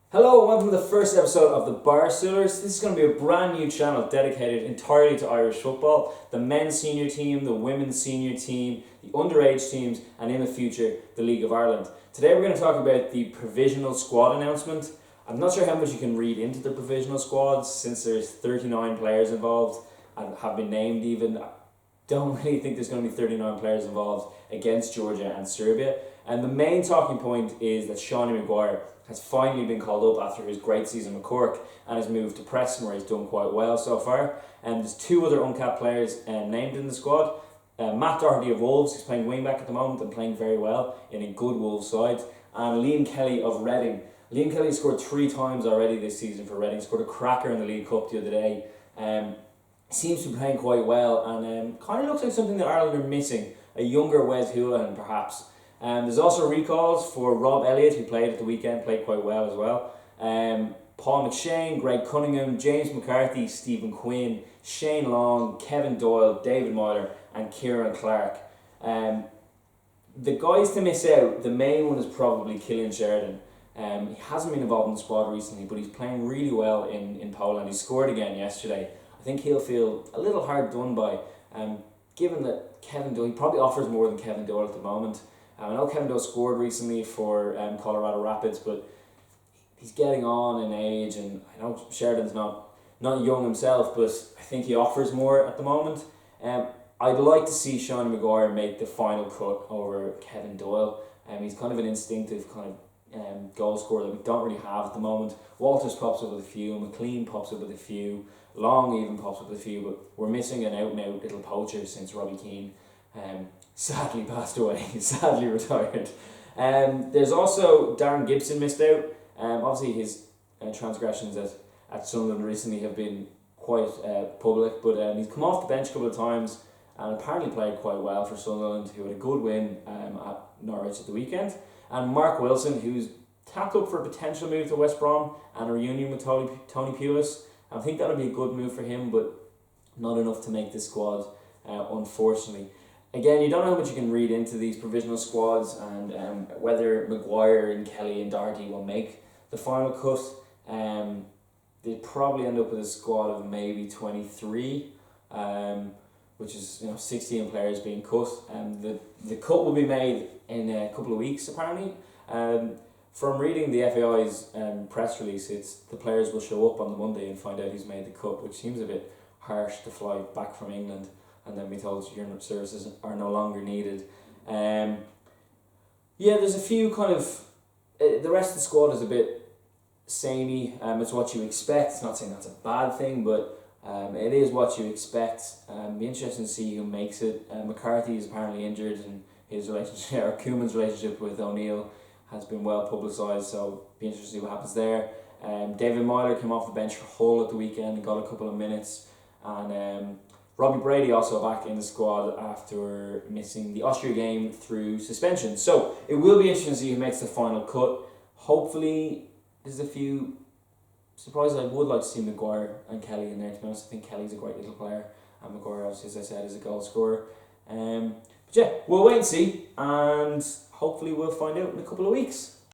Hello and welcome to the first episode of the Bar Stoolers. This is going to be a brand new channel dedicated entirely to Irish football. The men's senior team, the women's senior team, the underage teams, and in the future, the League of Ireland. Today we're going to talk about the provisional squad announcement. I'm not sure how much you can read into the provisional squads since there's 39 players involved and have been named even. I don't really think there's going to be 39 players involved against Georgia and Serbia. And the main talking point is that Sean Maguire has finally been called up after his great season with Cork and has moved to Preston where he's done quite well so far. And there's two other uncapped players named in the squad. Matt Doherty of Wolves, who's playing wing back at the moment and playing very well in a good Wolves side. And Liam Kelly of Reading. Liam Kelly scored 3 times already this season for Reading, scored a cracker in the League Cup the other day. Seems to be playing quite well and kind of looks like something that Ireland are missing. A younger Wes Houlihan perhaps. There's also recalls for Rob Elliott, who played at the weekend, played quite well as well. Paul McShane, Greg Cunningham, James McCarthy, Stephen Quinn, Shane Long, Kevin Doyle, David Myler and Kieran Clark. The guys to miss out, the main one is probably Cillian Sheridan. He hasn't been involved in the squad recently, but he's playing really well in Poland. He scored again yesterday. I think he'll feel a little hard done by, given that Kevin Doyle, he probably offers more than Kevin Doyle at the moment. I know Kevin Doyle scored recently for Colorado Rapids, but he's getting on in age, and I know Sheridan's not young himself, but I think he offers more at the moment. I'd like to see Sean Maguire make the final cut over Kevin Doyle. He's kind of an instinctive kind of goal scorer that we don't really have at the moment. Walters pops up with a few, McLean pops up with a few, Long even pops up with a few, but we're missing an out-and-out little poacher since Robbie Keane sadly passed away, sadly retired. There's also Darren Gibson missed out. Obviously his transgressions at Sunderland recently have been quite public, but he's come off the bench a couple of times and apparently played quite well for Sunderland, who had a good win at Norwich at the weekend. And Mark Wilson, who's tapped up for a potential move to West Brom and a reunion with Tony Pulis. I think that would be a good move for him, but not enough to make the squad, unfortunately. Again, you don't know how much you can read into these provisional squads and whether Maguire and Kelly and Doherty will make the final cut. They'd probably end up with a squad of maybe 23, which is 16 players being cut. The cut will be made in a couple of weeks apparently. From reading the FAI's press release, it's the players will show up on the Monday and find out who's made the cut, which seems a bit harsh to fly back from England and then be told your services are no longer needed. There's a few kind of... the rest of the squad is a bit samey. It's what you expect. It's not saying that's a bad thing, but it is what you expect. Be interesting to see who makes it. McCarthy is apparently injured, and his relationship, or Koeman's relationship with O'Neill has been well publicised, so be interesting to see what happens there. David Myler came off the bench for Hull at the weekend and got a couple of minutes, and Robbie Brady also back in the squad after missing the Austria game through suspension. So it will be interesting to see who makes the final cut. Hopefully there's a few surprises. I would like to see Maguire and Kelly in there, to be honest. I think Kelly's a great little player and Maguire, obviously, as I said, is a goal scorer. But yeah, we'll wait and see, and hopefully we'll find out in a couple of weeks.